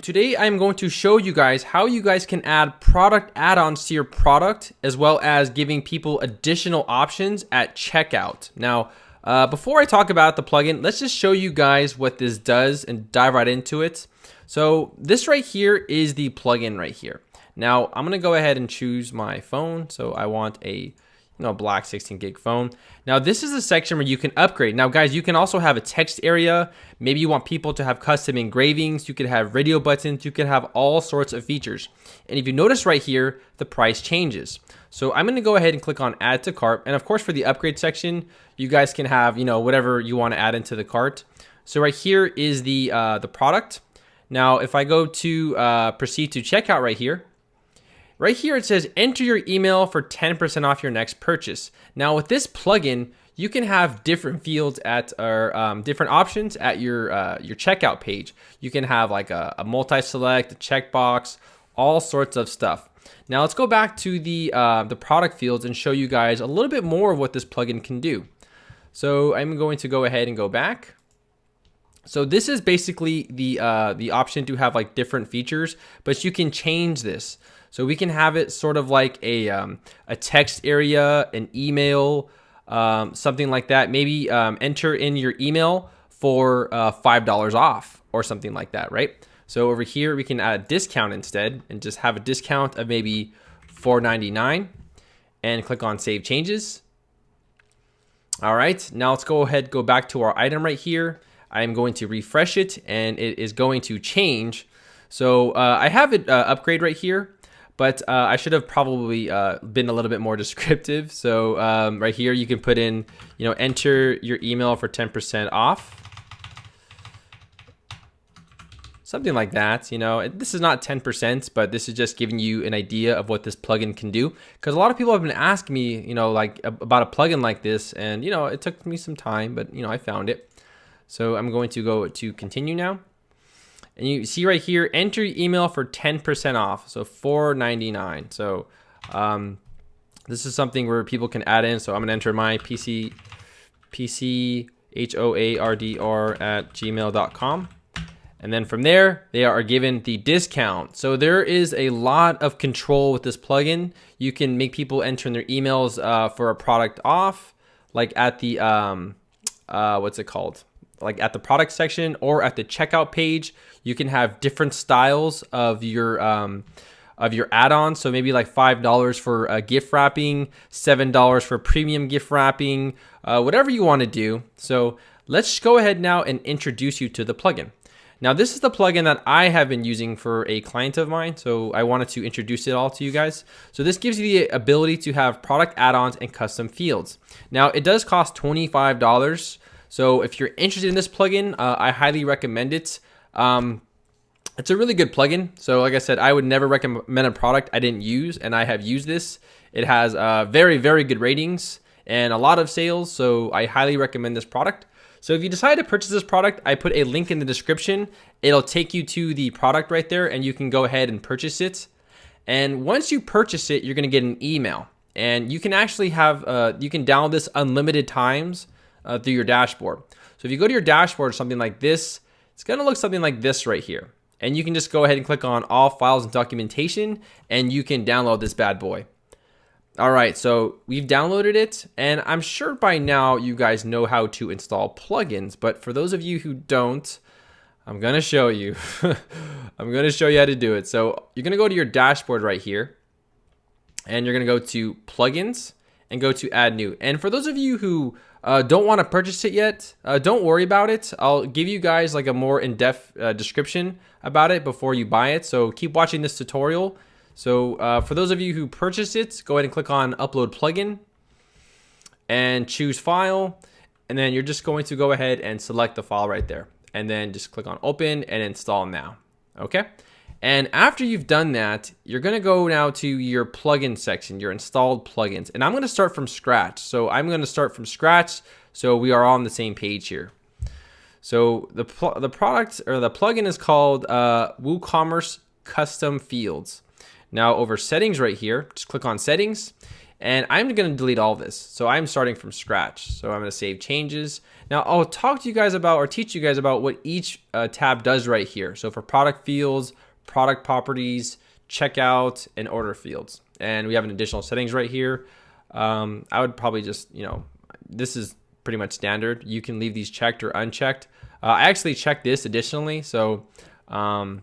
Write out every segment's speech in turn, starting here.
Today I'm going to show you guys how you guys can add product add-ons to your product, as well as giving people additional options at checkout. Now, before I talk about the plugin, let's just show you guys what this does and dive right into it. So this right here is the plugin right here. Now I'm gonna go ahead and choose my phone. So I want a black 16 gig phone. Now this is a section where you can upgrade. Now guys, you can also have a text area. Maybe you want people to have custom engravings. You could have radio buttons. You could have all sorts of features. And if you notice right here, the price changes. So I'm gonna go ahead and click on add to cart. And of course for the upgrade section, you guys can have whatever you want to add into the cart. So right here is the product. Now if I go to proceed to checkout right here, it says enter your email for 10% off your next purchase. Now with this plugin, you can have different fields at or different options at your checkout page. You can have like a multi-select, a checkbox, all sorts of stuff. Now let's go back to the product fields and show you guys a little bit more of what this plugin can do. So I'm going to go ahead and go back. So this is basically the option to have like different features, but you can change this. So we can have it sort of like a text area, an email, something like that. Maybe enter in your email for $5 off or something like that, right? So over here, we can add a discount instead and just have a discount of maybe $4.99 and click on Save Changes. All right, now let's go ahead, go back to our item right here. I'm going to refresh it and it is going to change. So I have it upgrade right here. But I should have probably been a little bit more descriptive. So right here, you can put in, enter your email for 10% off. Something like that. This is not 10%, but this is just giving you an idea of what this plugin can do. Because a lot of people have been asking me, like about a plugin like this. And, it took me some time, but, I found it. So I'm going to go to continue now. And you see right here, enter your email for 10% off, so $4.99. So this is something where people can add in. So I'm gonna enter my pchoardr@gmail.com. And then from there, they are given the discount. So there is a lot of control with this plugin. You can make people enter in their emails for a product off, like at the, what's it called? Like at the product section or at the checkout page. You can have different styles of your add-ons. So maybe like $5 for gift wrapping, $7 for premium gift wrapping, whatever you want to do. So let's go ahead now and introduce you to the plugin. Now this is the plugin that I have been using for a client of mine. So I wanted to introduce it all to you guys. So this gives you the ability to have product add-ons and custom fields. Now it does cost $25. So if you're interested in this plugin, I highly recommend it. It's a really good plugin. So like I said, I would never recommend a product I didn't use, and I have used this. It has very, very good ratings and a lot of sales. So I highly recommend this product. So if you decide to purchase this product, I put a link in the description. It'll take you to the product right there and you can go ahead and purchase it. And once you purchase it, you're gonna get an email. And you can actually have, you can download this unlimited times through your dashboard. So if you go to your dashboard or something like this, it's gonna look something like this right here. And you can just go ahead and click on all files and documentation and you can download this bad boy. All right, so we've downloaded it and I'm sure by now you guys know how to install plugins, but for those of you who don't, I'm gonna show you. I'm gonna show you how to do it. So you're gonna go to your dashboard right here and you're gonna go to plugins and go to add new. And for those of you who don't want to purchase it yet, don't worry about it. I'll give you guys like a more in-depth description about it before you buy it. So keep watching this tutorial. So for those of you who purchased it, go ahead and click on upload plugin and choose file. And then you're just going to go ahead and select the file right there. And then just click on open and install now. Okay. And after you've done that, you're going to go now to your plugin section, your installed plugins. And I'm going to start from scratch. So I'm going to start from scratch so we are all on the same page here. So the product or the plugin is called Woocommerce Custom Fields. Now over settings right here, just click on settings And I'm going to delete all this. So I'm starting from scratch. So I'm going to save changes. Now I'll talk to you guys about, or teach you guys about what each tab does right here. So for product fields, product properties, checkout, and order fields. And we have an additional settings right here. I would probably just, this is pretty much standard. You can leave these checked or unchecked. I actually checked this additionally. So I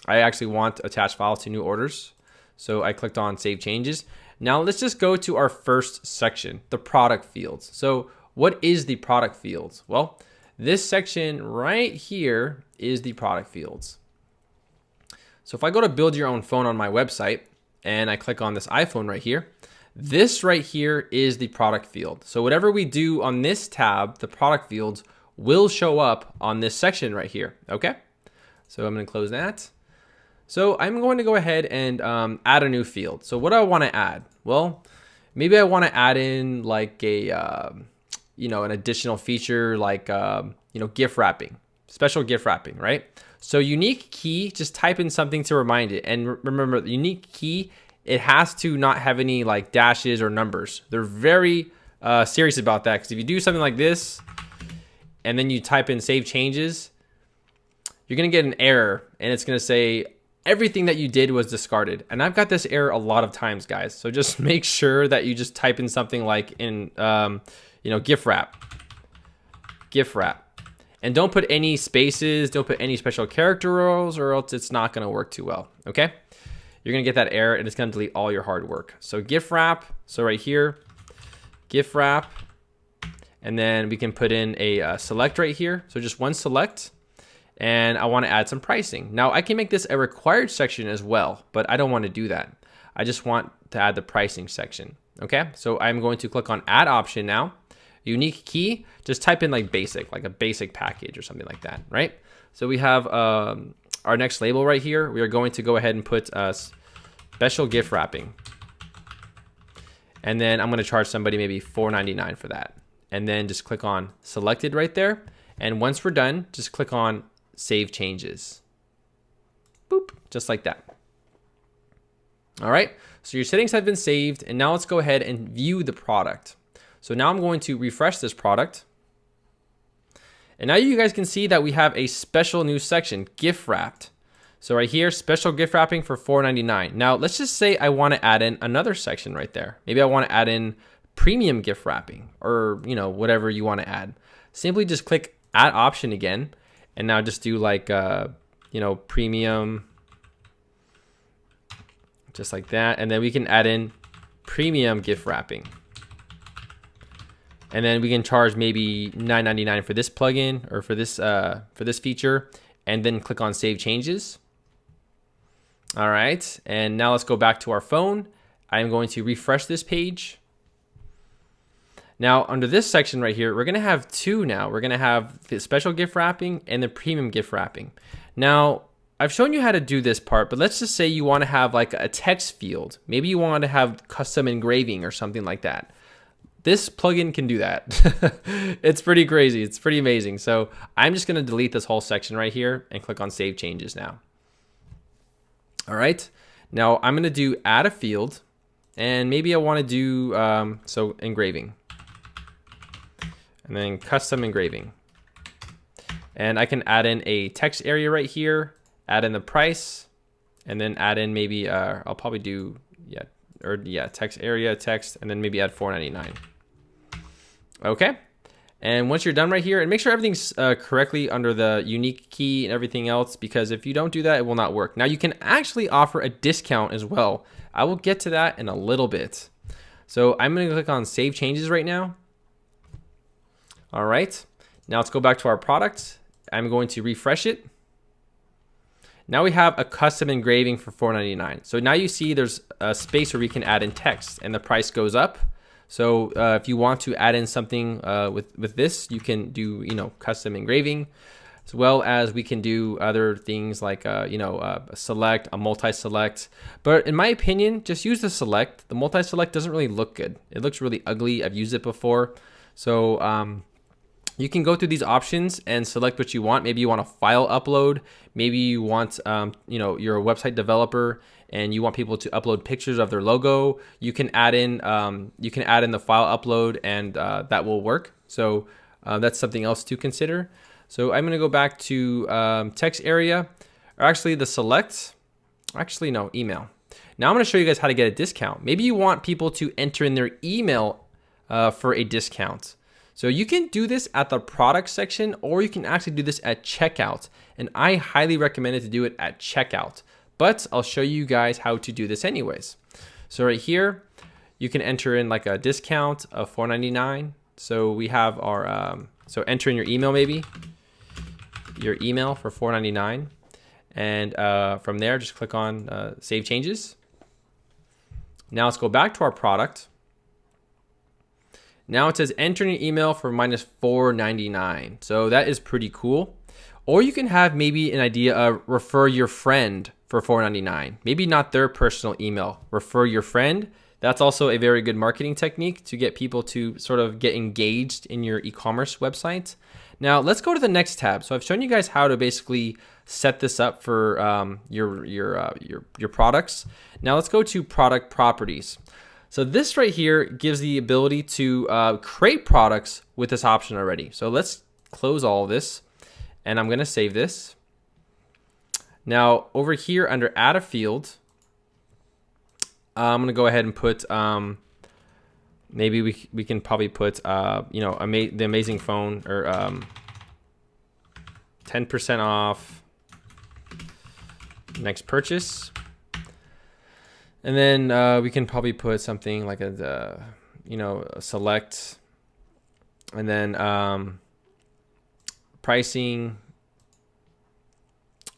actually want attached files to new orders. So I clicked on save changes. Now let's just go to our first section, the product fields. So what is the product fields? Well, this section right here is the product fields. So if I go to build your own phone on my website and I click on this iPhone right here, this right here is the product field. So whatever we do on this tab, the product fields will show up on this section right here. Okay. So I'm going to close that. So I'm going to go ahead and add a new field. So what do I want to add? Well, maybe I want to add in like a, an additional feature like, gift wrapping, special gift wrapping, right? So unique key, just type in something to remind it. And remember, the unique key, it has to not have any like dashes or numbers. They're very serious about that, because if you do something like this and then you type in save changes, you're going to get an error and it's going to say everything that you did was discarded. And I've got this error a lot of times, guys. So just make sure that you just type in something like in, gift wrap. And don't put any spaces, don't put any special character rules, or else it's not going to work too well. Okay. You're going to get that error and it's going to delete all your hard work. So gift wrap. So right here, gift wrap. And then we can put in a select right here. So just one select. And I want to add some pricing. Now I can make this a required section as well, but I don't want to do that. I just want to add the pricing section. Okay, so I'm going to click on add option now. Unique key, just type in like basic, like a basic package or something like that, right? So we have our next label right here. We are going to go ahead and put special gift wrapping. And then I'm going to charge somebody maybe $4.99 for that. And then just click on selected right there. And once we're done, just click on save changes. Boop, just like that. All right, so your settings have been saved, and now let's go ahead and view the product. So now I'm going to refresh this product. And now you guys can see that we have a special new section, gift wrapped. So right here, special gift wrapping for $4.99. Now let's just say I want to add in another section right there. Maybe I want to add in premium gift wrapping, or whatever you want to add. Simply just click add option again. And now just do like, premium, just like that. And then we can add in premium gift wrapping. And then we can charge maybe $9.99 for this plugin, or for this feature. And then click on save changes. All right. And now let's go back to our phone. I'm going to refresh this page. Now, under this section right here, we're going to have two now. We're going to have the special gift wrapping and the premium gift wrapping. Now, I've shown you how to do this part, but let's just say you want to have like a text field. Maybe you want to have custom engraving or something like that. This plugin can do that. It's pretty crazy. It's pretty amazing. So I'm just going to delete this whole section right here and click on save changes now. All right. Now I'm going to do add a field, and maybe I want to do, engraving. And then custom engraving. And I can add in a text area right here, add in the price, and then add in maybe, I'll probably do, text area, text, and then maybe add $4.99. Okay. And once you're done right here, and make sure everything's correctly under the unique key and everything else, because if you don't do that, it will not work. Now you can actually offer a discount as well. I will get to that in a little bit. So I'm going to click on save changes right now. All right, now let's go back to our product. I'm going to refresh it. Now we have a custom engraving for $4.99. So now you see there's a space where we can add in text, and the price goes up. So if you want to add in something with this, you can do custom engraving, as well as we can do other things like a select, a multi-select. But in my opinion, just use the select. The multi-select doesn't really look good. It looks really ugly. I've used it before. So You can go through these options and select what you want. Maybe you want a file upload. Maybe you want, you're a website developer and you want people to upload pictures of their logo. You can add in, the file upload, and that will work. So that's something else to consider. So I'm going to go back to text area, or actually the select. Actually, no, email. Now I'm going to show you guys how to get a discount. Maybe you want people to enter in their email for a discount. So you can do this at the product section, or you can actually do this at checkout. And I highly recommend it to do it at checkout, but I'll show you guys how to do this anyways. So right here, you can enter in like a discount of $4.99. So we have our, so enter in your email, maybe your email for $4.99. And from there, just click on save changes. Now let's go back to our product. Now it says enter your email for minus $4.99. So that is pretty cool. Or you can have maybe an idea of refer your friend for $4.99. Maybe not their personal email, refer your friend. That's also a very good marketing technique to get people to sort of get engaged in your e-commerce website. Now let's go to the next tab. So I've shown you guys how to basically set this up for your products. Now let's go to product properties. So this right here gives the ability to create products with this option already. So let's close all of this, and I'm going to save this. Now over here under add a field, I'm going to go ahead and put maybe we can probably put the amazing phone, or 10% off next purchase. And then we can probably put something like a select, and then pricing,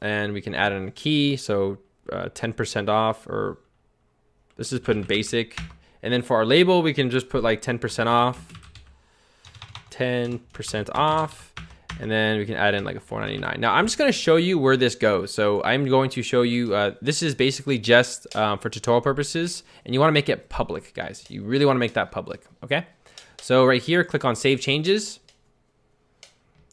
and we can add in a key. So 10% off, or this is put in basic. And then for our label, we can just put like 10% off, 10% off. And then we can add in like a $4.99. Now I'm just going to show you where this goes. So I'm going to show you, this is basically just for tutorial purposes, and you want to make it public, guys. You really want to make that public, okay? So right here, click on save changes.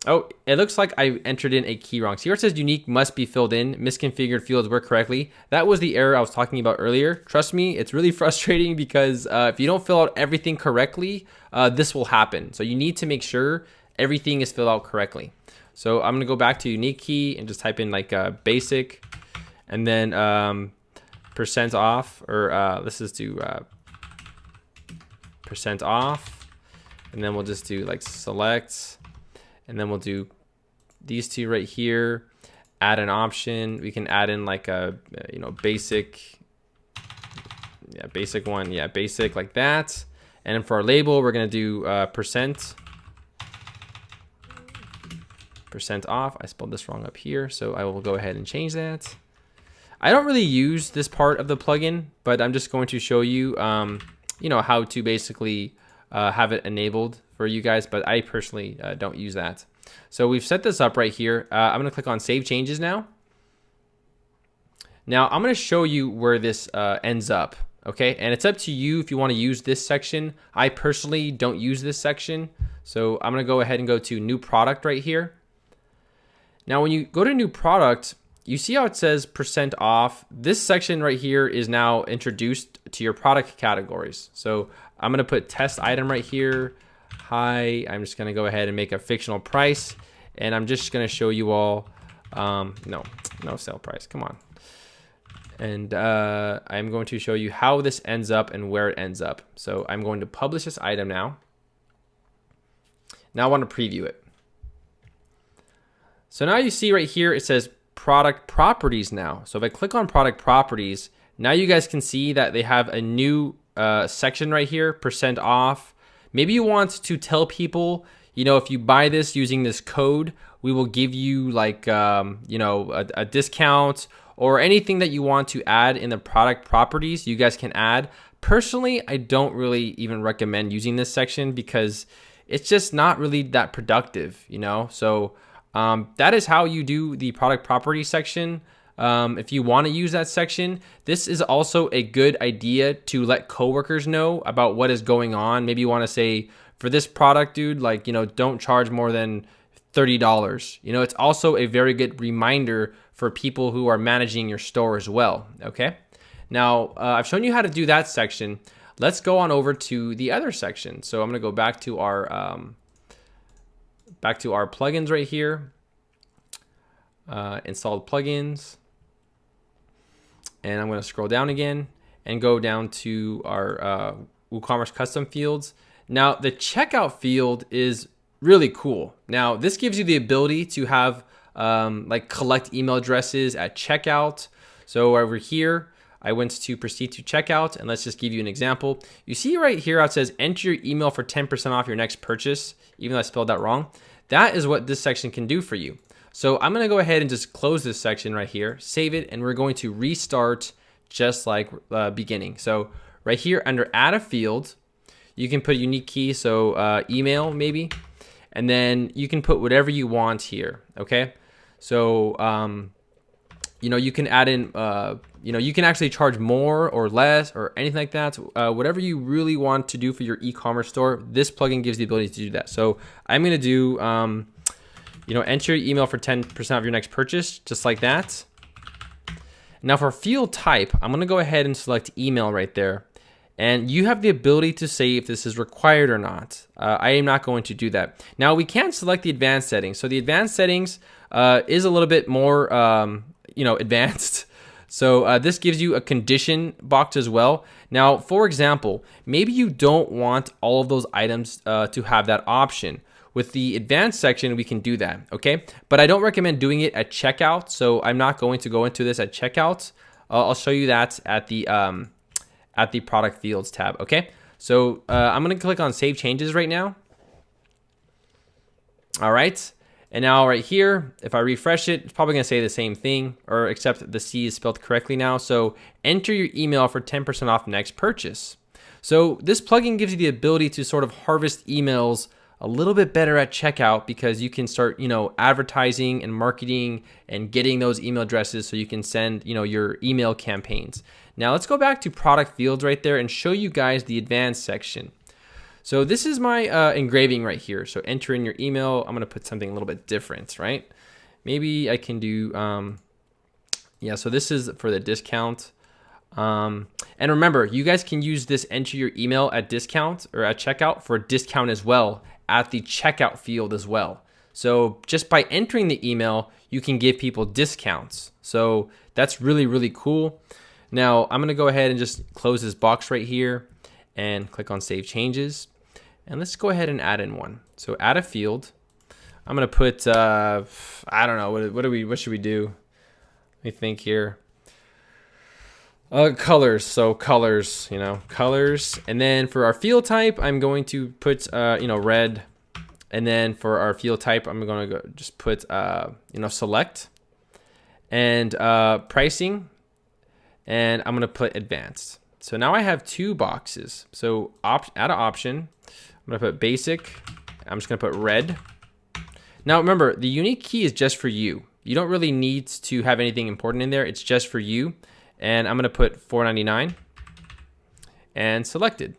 Oh, it looks like I entered in a key wrong. See where it says unique must be filled in, misconfigured fields work correctly. That was the error I was talking about earlier. Trust me, it's really frustrating because if you don't fill out everything correctly, this will happen. So you need to make sure everything is filled out correctly. So I'm gonna go back to unique key and just type in like basic, and then percent off, or let's just do percent off, and then we'll just do like select, and then we'll do these two right here, add an option. We can add in like a basic, basic one, basic, like that. And then for our label, we're gonna do percent off. I spelled this wrong up here, so I will go ahead and change that. I don't really use this part of the plugin, but I'm just going to show you, how to basically have it enabled for you guys, but I personally don't use that. So we've set this up right here. I'm going to click on Save Changes now. Now I'm going to show you where this ends up, okay? And it's up to you if you want to use this section. I personally don't use this section, so I'm going to go ahead and go to New Product right here. Now when you go to New Product, you see how it says percent off. This section right here is now introduced to your product categories. So I'm going to put test item right here. Hi, I'm just going to go ahead and make a fictional price, and I'm just going to show you all, no sale price, come on. And I'm going to show you how this ends up and where it ends up. So I'm going to publish this item now. Now I want to preview it. So now you see right here, it says product properties now. So if I click on product properties, now you guys can see that they have a new section right here, percent off. Maybe you want to tell people, if you buy this using this code, we will give you like, a discount, or anything that you want to add in the product properties, you guys can add. Personally, I don't really even recommend using this section because it's just not really that productive, So that is how you do the product property section. if you want to use that section. This is also a good idea to let coworkers know about what is going on. Maybe you want to say, for this product, dude, like, don't charge more than $30. It's also a very good reminder for people who are managing your store as well. Okay. Now, I've shown you how to do that section. Let's go on over to the other section. So I'm going to go back to our plugins right here. Installed plugins. And I'm going to scroll down again and go down to our WooCommerce custom fields. Now, the checkout field is really cool. Now, this gives you the ability to have like collect email addresses at checkout. So over here, I went to proceed to checkout, and let's just give you an example. You see right here how it says enter your email for 10% off your next purchase, even though I spelled that wrong. That is what this section can do for you. So I'm gonna go ahead and just close this section right here, save it, and we're going to restart just like beginning. So right here under add a field, you can put a unique key, so email maybe, and then you can put whatever you want here, okay? So, you can add in, you can actually charge more or less or anything like that. Whatever you really want to do for your e-commerce store, this plugin gives the ability to do that. So I'm going to do, enter your email for 10% of your next purchase, just like that. Now for field type, I'm going to go ahead and select email right there. And you have the ability to say if this is required or not. I am not going to do that. Now we can select the advanced settings. So the advanced settings is a little bit more, advanced. So this gives you a condition box as well. Now, for example, maybe you don't want all of those items to have that option. With the advanced section, we can do that, okay? But I don't recommend doing it at checkout, so I'm not going to go into this at checkout. I'll show you that at the product fields tab, okay? So I'm gonna click on save changes right now. All right, and now right here, if I refresh it, it's probably gonna say the same thing, or except the C is spelled correctly now. So enter your email for 10% off next purchase. So this plugin gives you the ability to sort of harvest emails a little bit better at checkout, because you can start, advertising and marketing and getting those email addresses so you can send, your email campaigns. Now let's go back to product fields right there and show you guys the advanced section. So this is my engraving right here. So enter in your email. I'm gonna put something a little bit different, right? Maybe I can do, so this is for the discount. And remember, you guys can use this enter your email at discount or at checkout for a discount as well at the checkout field as well. So just by entering the email, you can give people discounts. So that's really, really cool. Now I'm gonna go ahead and just close this box right here and click on save changes. And let's go ahead and add in one. So add a field. I'm gonna put, I don't know, what should we do? Let me think here. Colors, so colors, colors. And then for our field type, I'm going to put, red. And then for our field type, I'm going to just put, select. And pricing. And I'm going to put advanced. So now I have two boxes. So add an option. I'm going to put basic. I'm just going to put red. Now remember, the unique key is just for you. You don't really need to have anything important in there. It's just for you. And I'm going to put $4.99 and selected.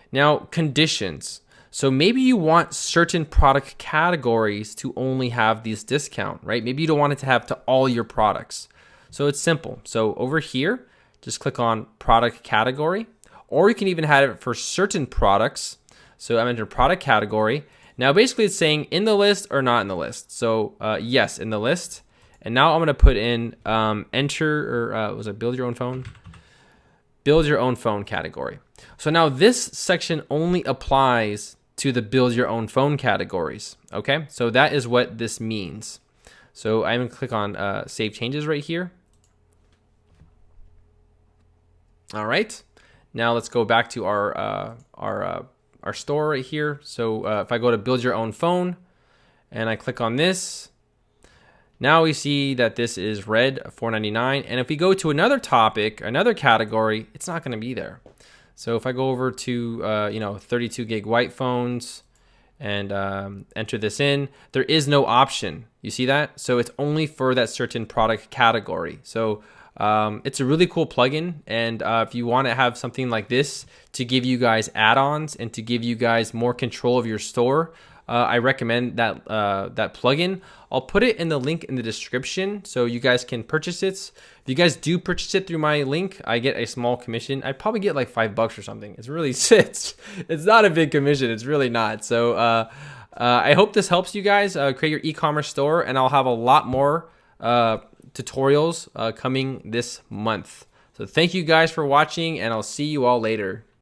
Now, conditions. So maybe you want certain product categories to only have this discount, right? Maybe you don't want it to have to all your products. So it's simple. So over here, just click on product category, or you can even have it for certain products. So I'm entering product category. Now, basically it's saying in the list or not in the list. So yes, in the list. And now I'm going to put in enter, or was it build your own phone? Build your own phone category. So now this section only applies to the build your own phone categories. Okay, so that is what this means. So I'm going to click on save changes right here. All right, now let's go back to our store right here. So if I go to build your own phone and I click on this, now we see that this is red, $4.99. And if we go to another topic, another category, it's not going to be there. So if I go over to 32 gig white phones, and enter this in. There is no option. You see that? So it's only for that certain product category. So it's a really cool plugin, and if you want to have something like this to give you guys add-ons and to give you guys more control of your store, I recommend that that plugin. I'll put it in the link in the description so you guys can purchase it. If you guys do purchase it through my link, I get a small commission. I probably get like $5 or something. It's really it's not a big commission. It's really not. So I hope this helps you guys create your e-commerce store, and I'll have a lot more tutorials coming this month. So thank you guys for watching, and I'll see you all later.